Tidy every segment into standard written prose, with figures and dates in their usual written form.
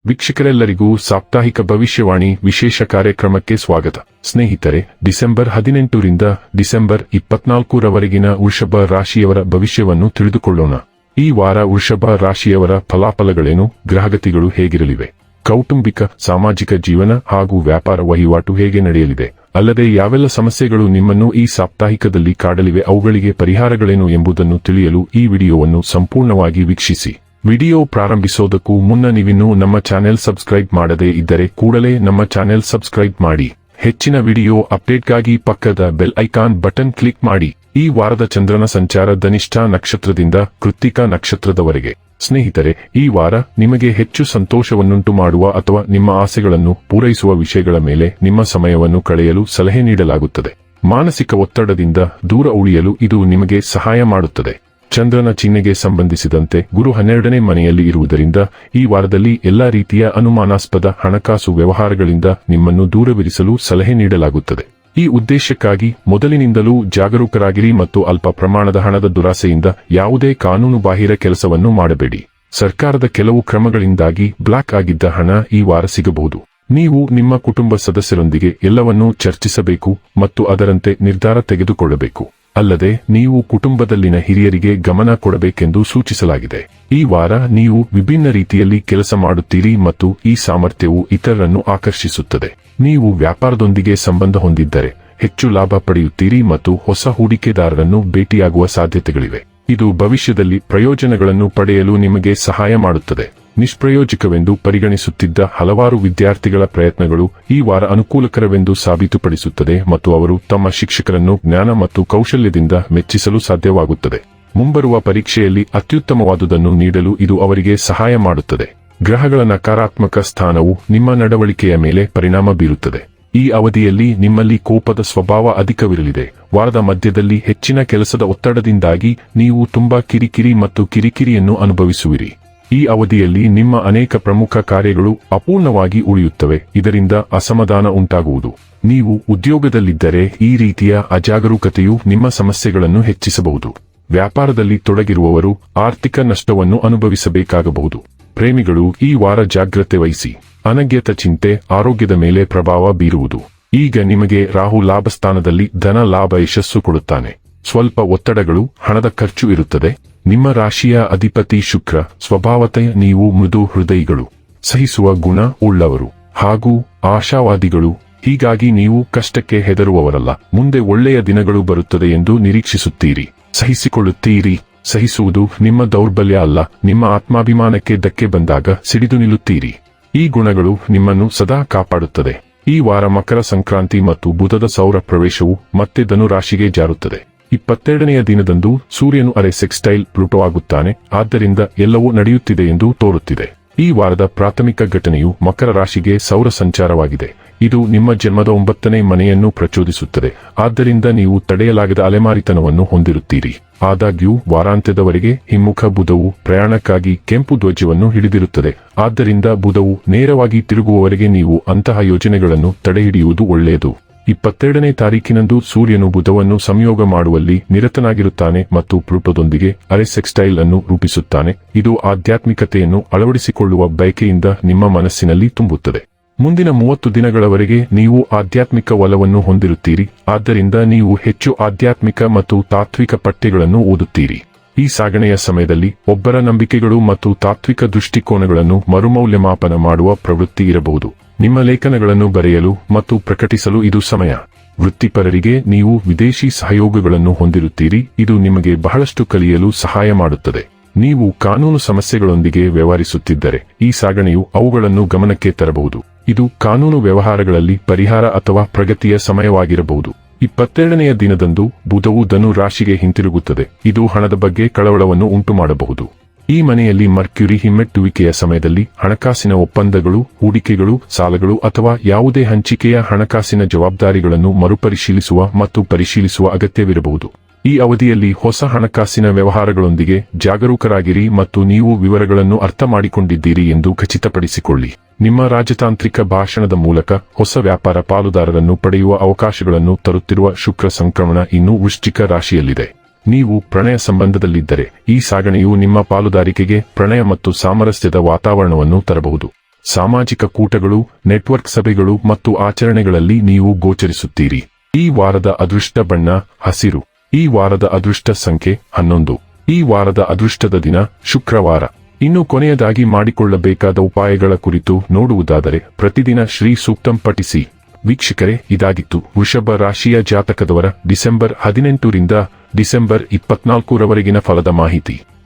ವೀಕ್ಷಕರೆಲ್ಲರಿಗೂ ಸಾಪ್ತಾಹಿಕ ಭವಿಷ್ಯವಾಣಿ ವಿಶೇಷ ಕಾರ್ಯಕ್ರಮಕ್ಕೆ ಸ್ವಾಗತ. ಸ್ನೇಹಿತರೆ, ಡಿಸೆಂಬರ್ 18 ರಿಂದ ಡಿಸೆಂಬರ್ 24 ರವರೆಗಿನ ವೃಷಭ ರಾಶಿಯವರ ಭವಿಷ್ಯವನ್ನು ತಿಳಿದುಕೊಳ್ಳೋಣ. ಈ ವಾರ ವೃಷಭ ರಾಶಿಯವರ ಫಲಾಫಲಗಳೇನು, ಗ್ರಹಗತಿಗಳು ಹೇಗಿರಲಿವೆ, ಕೌಟುಂಬಿಕ ಸಾಮಾಜಿಕ ಜೀವನ ಹಾಗೂ ವ್ಯಾಪಾರ ವಹಿವಾಟು ಹೇಗೆ ನಡೆಯಲಿದೆ, ಅಲ್ಲದೆ ಯಾವೆಲ್ಲ ಸಮಸ್ಯೆಗಳು ನಿಮ್ಮನ್ನು ಈ ಸಾಪ್ತಾಹಿಕದಲ್ಲಿ ಕಾಡಲಿವೆ, ಅವುಗಳಿಗೆ ಪರಿಹಾರಗಳೇನು ಎಂಬುದನ್ನು ತಿಳಿಯಲು ಈ ವಿಡಿಯೋವನ್ನು ಸಂಪೂರ್ಣವಾಗಿ ವೀಕ್ಷಿಸಿ. ವಿಡಿಯೋ ಪ್ರಾರಂಭಿಸೋದಕ್ಕೂ ಮುನ್ನ ನೀವಿನ್ನೂ ನಮ್ಮ ಚಾನೆಲ್ ಸಬ್ಸ್ಕ್ರೈಬ್ ಮಾಡದೇ ಇದ್ದರೆ ಕೂಡಲೇ ನಮ್ಮ ಚಾನೆಲ್ ಸಬ್ಸ್ಕ್ರೈಬ್ ಮಾಡಿ. ಹೆಚ್ಚಿನ ವಿಡಿಯೋ ಅಪ್ಡೇಟ್ಗಾಗಿ ಪಕ್ಕದ ಬೆಲ್ ಐಕಾನ್ ಬಟನ್ ಕ್ಲಿಕ್ ಮಾಡಿ. ಈ ವಾರದ ಚಂದ್ರನ ಸಂಚಾರ ಧನಿಷ್ಠ ನಕ್ಷತ್ರದಿಂದ ಕೃತ್ತಿಕ ನಕ್ಷತ್ರದವರೆಗೆ. ಸ್ನೇಹಿತರೆ, ಈ ವಾರ ನಿಮಗೆ ಹೆಚ್ಚು ಸಂತೋಷವನ್ನುಂಟು ಮಾಡುವ ಅಥವಾ ನಿಮ್ಮ ಆಸೆಗಳನ್ನು ಪೂರೈಸುವ ವಿಷಯಗಳ ಮೇಲೆ ನಿಮ್ಮ ಸಮಯವನ್ನು ಕಳೆಯಲು ಸಲಹೆ ನೀಡಲಾಗುತ್ತದೆ. ಮಾನಸಿಕ ಒತ್ತಡದಿಂದ ದೂರ ಉಳಿಯಲು ಇದು ನಿಮಗೆ ಸಹಾಯ ಮಾಡುತ್ತದೆ. ಚಂದ್ರನ ಚಿಹ್ನೆಗೆ ಸಂಬಂಧಿಸಿದಂತೆ ಗುರು 12ನೇ ಮನೆಯಲ್ಲಿ ಇರುವುದರಿಂದ ಈ ವಾರದಲ್ಲಿ ಎಲ್ಲಾ ರೀತಿಯ ಅನುಮಾನಾಸ್ಪದ ಹಣಕಾಸು ವ್ಯವಹಾರಗಳಿಂದ ನಿಮ್ಮನ್ನು ದೂರವಿರಿಸಲು ಸಲಹೆ ನೀಡಲಾಗುತ್ತದೆ. ಈ ಉದ್ದೇಶಕ್ಕಾಗಿ ಮೊದಲಿನಿಂದಲೂ ಜಾಗರೂಕರಾಗಿರಿ ಮತ್ತು ಅಲ್ಪ ಪ್ರಮಾಣದ ಹಣದ ದುರಾಸೆಯಿಂದ ಯಾವುದೇ ಕಾನೂನುಬಾಹಿರ ಕೆಲಸವನ್ನು ಮಾಡಬೇಡಿ. ಸರ್ಕಾರದ ಕೆಲವು ಕ್ರಮಗಳಿಂದಾಗಿ ಬ್ಲಾಕ್ ಆಗಿದ್ದ ಹಣ ಈ ವಾರ ಸಿಗಬಹುದು. ನೀವು ನಿಮ್ಮ ಕುಟುಂಬ ಸದಸ್ಯರೊಂದಿಗೆ ಎಲ್ಲವನ್ನೂ ಚರ್ಚಿಸಬೇಕು ಮತ್ತು ಅದರಂತೆ ನಿರ್ಧಾರ ತೆಗೆದುಕೊಳ್ಳಬೇಕು. ಅಲ್ಲದೆ ನೀವು ಕುಟುಂಬದಲ್ಲಿನ ಹಿರಿಯರಿಗೆ ಗಮನ ಕೊಡಬೇಕೆಂದು ಸೂಚಿಸಲಾಗಿದೆ. ಈ ವಾರ ನೀವು ವಿಭಿನ್ನ ರೀತಿಯಲ್ಲಿ ಕೆಲಸ ಮಾಡುತ್ತೀರಿ ಮತ್ತು ಈ ಸಾಮರ್ಥ್ಯವು ಇತರರನ್ನು ಆಕರ್ಷಿಸುತ್ತದೆ. ನೀವು ವ್ಯಾಪಾರದೊಂದಿಗೆ ಸಂಬಂಧ ಹೊಂದಿದ್ದರೆ ಹೆಚ್ಚು ಲಾಭ ಪಡೆಯುತ್ತೀರಿ ಮತ್ತು ಹೊಸ ಹೂಡಿಕೆದಾರರನ್ನು ಭೇಟಿಯಾಗುವ ಸಾಧ್ಯತೆಗಳಿವೆ. ಇದು ಭವಿಷ್ಯದಲ್ಲಿ ಪ್ರಯೋಜನಗಳನ್ನು ಪಡೆಯಲು ನಿಮಗೆ ಸಹಾಯ ಮಾಡುತ್ತದೆ. ನಿಷ್ಪ್ರಯೋಜಕವೆಂದು ಪರಿಗಣಿಸುತ್ತಿದ್ದ ಹಲವಾರು ವಿದ್ಯಾರ್ಥಿಗಳ ಪ್ರಯತ್ನಗಳು ಈ ವಾರ ಅನುಕೂಲಕರವೆಂದು ಸಾಬೀತುಪಡಿಸುತ್ತದೆ ಮತ್ತು ಅವರು ತಮ್ಮ ಶಿಕ್ಷಕರನ್ನು ಜ್ಞಾನ ಮತ್ತು ಕೌಶಲ್ಯದಿಂದ ಮೆಚ್ಚಿಸಲು ಸಾಧ್ಯವಾಗುತ್ತದೆ. ಮುಂಬರುವ ಪರೀಕ್ಷೆಯಲ್ಲಿ ಅತ್ಯುತ್ತಮವಾದುದನ್ನು ನೀಡಲು ಇದು ಅವರಿಗೆ ಸಹಾಯ ಮಾಡುತ್ತದೆ. ಗ್ರಹಗಳ ನಕಾರಾತ್ಮಕ ಸ್ಥಾನವು ನಿಮ್ಮ ನಡವಳಿಕೆಯ ಮೇಲೆ ಪರಿಣಾಮ ಬೀರುತ್ತದೆ. ಈ ಅವಧಿಯಲ್ಲಿ ನಿಮ್ಮಲ್ಲಿ ಕೋಪದ ಸ್ವಭಾವ ಅಧಿಕವಿರಲಿದೆ. ವಾರದ ಮಧ್ಯದಲ್ಲಿ ಹೆಚ್ಚಿನ ಕೆಲಸದ ಒತ್ತಡದಿಂದಾಗಿ ನೀವು ತುಂಬಾ ಕಿರಿಕಿರಿ ಮತ್ತು ಕಿರಿಕಿರಿಯನ್ನು ಅನುಭವಿಸುವಿರಿ. ಈ ಅವಧಿಯಲ್ಲಿ ನಿಮ್ಮ ಅನೇಕ ಪ್ರಮುಖ ಕಾರ್ಯಗಳು ಅಪೂರ್ಣವಾಗಿ ಉಳಿಯುತ್ತವೆ. ಇದರಿಂದ ಅಸಮಾಧಾನ ಉಂಟಾಗುವುದು. ನೀವು ಉದ್ಯೋಗದಲ್ಲಿದ್ದರೆ ಈ ರೀತಿಯ ಅಜಾಗರೂಕತೆಯು ನಿಮ್ಮ ಸಮಸ್ಯೆಗಳನ್ನು ಹೆಚ್ಚಿಸಬಹುದು. ವ್ಯಾಪಾರದಲ್ಲಿ ತೊಡಗಿರುವವರು ಆರ್ಥಿಕ ನಷ್ಟವನ್ನು ಅನುಭವಿಸಬೇಕಾಗಬಹುದು. ಪ್ರೇಮಿಗಳು ಈ ವಾರ ಜಾಗ್ರತೆ ವಹಿಸಿ. ಅನಗತ್ಯ ಚಿಂತೆ ಆರೋಗ್ಯದ ಮೇಲೆ ಪ್ರಭಾವ ಬೀರುವುದು. ಈಗ ನಿಮಗೆ ರಾಹು ಲಾಭಸ್ಥಾನದಲ್ಲಿ ಧನ ಲಾಭ ಯಶಸ್ಸು ಕೊಡುತ್ತಾನೆ. ಸ್ವಲ್ಪ ಒತ್ತಡಗಳು, ಹಣದ ಖರ್ಚು ಇರುತ್ತದೆ. ನಿಮ್ಮ ರಾಶಿಯ ಅಧಿಪತಿ ಶುಕ್ರ. ಸ್ವಭಾವತಃ ನೀವು ಮೃದು ಹೃದಯಿಗಳು, ಸಹಿಸುವ ಗುಣ ಉಳ್ಳವರು ಹಾಗೂ ಆಶಾವಾದಿಗಳು. ಹೀಗಾಗಿ ನೀವು ಕಷ್ಟಕ್ಕೆ ಹೆದರುವವರಲ್ಲ. ಮುಂದೆ ಒಳ್ಳೆಯ ದಿನಗಳು ಬರುತ್ತದೆ ಎಂದು ನಿರೀಕ್ಷಿಸುತ್ತೀರಿ. ಸಹಿಸಿಕೊಳ್ಳುತ್ತೀರಿ. ಸಹಿಸುವುದು ನಿಮ್ಮ ದೌರ್ಬಲ್ಯ ಅಲ್ಲ. ನಿಮ್ಮ ಆತ್ಮಾಭಿಮಾನಕ್ಕೆ ಧಕ್ಕೆ ಬಂದಾಗ ಸಿಡಿದು ನಿಲ್ಲುತ್ತೀರಿ. ಈ ಗುಣಗಳು ನಿಮ್ಮನ್ನು ಸದಾ ಕಾಪಾಡುತ್ತದೆ. ಈ ವಾರ ಮಕರ ಸಂಕ್ರಾಂತಿ ಮತ್ತು ಬುಧದ ಸೌರ ಪ್ರವೇಶವು ಮತ್ತೆ ಧನು ರಾಶಿಗೆ ಜಾರುತ್ತದೆ. 22ನೆಯ ದಿನದಂದು ಸೂರ್ಯನು ಅರೆ ಸೆಕ್ಸ್ಟೈಲ್ ಪ್ಲೂಟೋ ಆಗುತ್ತಾನೆ. ಆದ್ದರಿಂದ ಎಲ್ಲವೂ ನಡೆಯುತ್ತಿದೆ ಎಂದು ತೋರುತ್ತಿದೆ. ಈ ವಾರದ ಪ್ರಾಥಮಿಕ ಘಟನೆಯು ಮಕರ ರಾಶಿಗೆ ಸೌರ ಸಂಚಾರವಾಗಿದೆ. ಇದು ನಿಮ್ಮ ಜನ್ಮದ 9ನೇ ಮನೆಯನ್ನು ಪ್ರಚೋದಿಸುತ್ತದೆ. ಆದ್ದರಿಂದ ನೀವು ತಡೆಯಲಾಗದ ಅಲೆಮಾರಿತನವನ್ನು ಹೊಂದಿರುತ್ತೀರಿ. ಆದಾಗ್ಯೂ ವಾರಾಂತ್ಯದವರೆಗೆ ಹಿಮ್ಮುಖ ಬುಧವು ಪ್ರಯಾಣಕ್ಕಾಗಿ ಕೆಂಪು ಧ್ವಜವನ್ನು ಹಿಡಿದಿರುತ್ತದೆ. ಆದ್ದರಿಂದ ಬುಧವು ನೇರವಾಗಿ ತಿರುಗುವವರೆಗೆ ನೀವು ಅಂತಹ ಯೋಜನೆಗಳನ್ನು ತಡೆಹಿಡಿಯುವುದು ಒಳ್ಳೆಯದು. 22ನೇ ತಾರೀಕಿನಂದು ಸೂರ್ಯನು ಬುಧವನ್ನು ಸಂಯೋಗ ಮಾಡುವಲ್ಲಿ ನಿರತನಾಗಿರುತ್ತಾನೆ ಮತ್ತು ಪ್ಲೂಟೋದೊಂದಿಗೆ ಅರೆ ಸೆಕ್ಸ್ಟೈಲ್ ಅನ್ನು ರೂಪಿಸುತ್ತಾನೆ. ಇದು ಆಧ್ಯಾತ್ಮಿಕತೆಯನ್ನು ಅಳವಡಿಸಿಕೊಳ್ಳುವ ಬಯಕೆಯಿಂದ ನಿಮ್ಮ ಮನಸ್ಸಿನಲ್ಲಿ ತುಂಬುತ್ತದೆ. ಮುಂದಿನ 30 ದಿನಗಳವರೆಗೆ ನೀವು ಆಧ್ಯಾತ್ಮಿಕ ಒಲವನ್ನು ಹೊಂದಿರುತ್ತೀರಿ. ಆದ್ದರಿಂದ ನೀವು ಹೆಚ್ಚು ಆಧ್ಯಾತ್ಮಿಕ ಮತ್ತು ತಾತ್ವಿಕ ಪಠ್ಯಗಳನ್ನು ಓದುತ್ತೀರಿ. ಈ ಸಾಗಣೆಯ ಸಮಯದಲ್ಲಿ ಒಬ್ಬರ ನಂಬಿಕೆಗಳು ಮತ್ತು ತಾತ್ವಿಕ ದೃಷ್ಟಿಕೋನಗಳನ್ನು ಮರುಮೌಲ್ಯಮಾಪನ ಮಾಡುವ ಪ್ರವೃತ್ತಿ ಇರಬಹುದು. ನಿಮ್ಮ ಲೇಖನಗಳನ್ನು ಬರೆಯಲು ಮತ್ತು ಪ್ರಕಟಿಸಲು ಇದು ಸಮಯ. ವೃತ್ತಿಪರರಿಗೆ ನೀವು ವಿದೇಶಿ ಸಹಯೋಗಗಳನ್ನು ಹೊಂದಿರುತ್ತೀರಿ. ಇದು ನಿಮಗೆ ಬಹಳಷ್ಟು ಕಲಿಯಲು ಸಹಾಯ ಮಾಡುತ್ತದೆ. ನೀವು ಕಾನೂನು ಸಮಸ್ಯೆಗಳೊಂದಿಗೆ ವ್ಯವಹರಿಸುತ್ತಿದ್ದರೆ ಈ ಸಾಗಣೆಯು ಅವುಗಳನ್ನು ಗಮನಕ್ಕೆ ತರಬಹುದು. ಇದು ಕಾನೂನು ವ್ಯವಹಾರಗಳಲ್ಲಿ ಪರಿಹಾರ ಅಥವಾ ಪ್ರಗತಿಯ ಸಮಯವಾಗಿರಬಹುದು. 22ನೆಯ ದಿನದಂದು ಬುಧವು ಧನು ರಾಶಿಗೆ ಹಿಂತಿರುಗುತ್ತದೆ. ಇದು ಹಣದ ಬಗ್ಗೆ ಕಳವಳವನ್ನು ಉಂಟುಮಾಡಬಹುದು. ಈ ಮನೆಯಲ್ಲಿ ಮರ್ಕ್ಯುರಿ ಹಿಮ್ಮೆಟ್ಟುವಿಕೆಯ ಸಮಯದಲ್ಲಿ ಹಣಕಾಸಿನ ಒಪ್ಪಂದಗಳು, ಹೂಡಿಕೆಗಳು, ಸಾಲಗಳು ಅಥವಾ ಯಾವುದೇ ಹಂಚಿಕೆಯ ಹಣಕಾಸಿನ ಜವಾಬ್ದಾರಿಗಳನ್ನು ಮರುಪರಿಶೀಲಿಸುವ ಮತ್ತು ಪರಿಶೀಲಿಸುವ ಅಗತ್ಯವಿರಬಹುದು. ಈ ಅವಧಿಯಲ್ಲಿ ಹೊಸ ಹಣಕಾಸಿನ ವ್ಯವಹಾರಗಳೊಂದಿಗೆ ಜಾಗರೂಕರಾಗಿರಿ ಮತ್ತು ನೀವು ವಿವರಗಳನ್ನು ಅರ್ಥಮಾಡಿಕೊಂಡಿದ್ದೀರಿ ಎಂದು ಖಚಿತಪಡಿಸಿಕೊಳ್ಳಿ. ನಿಮ್ಮ ರಾಜತಾಂತ್ರಿಕ ಭಾಷಣದ ಮೂಲಕ ಹೊಸ ವ್ಯಾಪಾರ ಪಾಲುದಾರರನ್ನು ಪಡೆಯುವ ಅವಕಾಶಗಳನ್ನು ತರುತ್ತಿರುವ ಶುಕ್ರ ಸಂಕ್ರಮಣ ಇನ್ನೂ ವೃಶ್ಚಿಕ ರಾಶಿಯಲ್ಲಿದೆ. ನೀವು ಪ್ರಣಯ ಸಂಬಂಧದಲ್ಲಿದ್ದರೆ ಈ ಸಾಗಣೆಯು ನಿಮ್ಮ ಪಾಲುದಾರಿಕೆಗೆ ಪ್ರಣಯ ಮತ್ತು ಸಾಮರಸ್ಯದ ವಾತಾವರಣವನ್ನು ತರಬಹುದು. ಸಾಮಾಜಿಕ ಕೂಟಗಳು, ನೆಟ್ವರ್ಕ್ ಸಭೆಗಳು ಮತ್ತು ಆಚರಣೆಗಳಲ್ಲಿ ನೀವು ಗೋಚರಿಸುತ್ತೀರಿ. ಈ ವಾರದ ಅದೃಷ್ಟ ಬಣ್ಣ ಹಸಿರು. ಈ ವಾರದ ಅದೃಷ್ಟ ಸಂಖ್ಯೆ 11. ಈ ವಾರದ ಅದೃಷ್ಟದ ದಿನ ಶುಕ್ರವಾರ. ಇನ್ನು ಕೊನೆಯದಾಗಿ ಮಾಡಿಕೊಳ್ಳಬೇಕಾದ ಉಪಾಯಗಳ ಕುರಿತು ನೋಡುವುದಾದರೆ ಪ್ರತಿದಿನ ಶ್ರೀ ಸೂಕ್ತಂ ಪಠಿಸಿ. ವೀಕ್ಷಕರೇ, ಇದಾಗಿತ್ತು ವೃಷಭ ರಾಶಿಯ ಜಾತಕದವರ ಡಿಸೆಂಬರ್ 18ರಿಂದ ಡಿಸೆಂಬರ್ 24ರವರೆಗಿನ ಫಲದ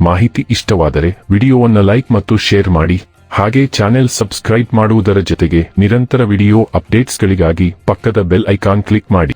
ಮಾಹಿತಿ ಇಷ್ಟವಾದರೆ ವಿಡಿಯೋವನ್ನು ಲೈಕ್ ಮತ್ತು ಶೇರ್ ಮಾಡಿ. ಹಾಗೆ ಚಾನೆಲ್ ಸಬ್ಸ್ಕ್ರೈಬ್ ಮಾಡುವುದರ ಜೊತೆಗೆ ನಿರಂತರ ವಿಡಿಯೋ ಅಪ್ಡೇಟ್ಸ್ಗಳಿಗಾಗಿ ಪಕ್ಕದ ಬೆಲ್ ಐಕಾನ್ ಕ್ಲಿಕ್ ಮಾಡಿ.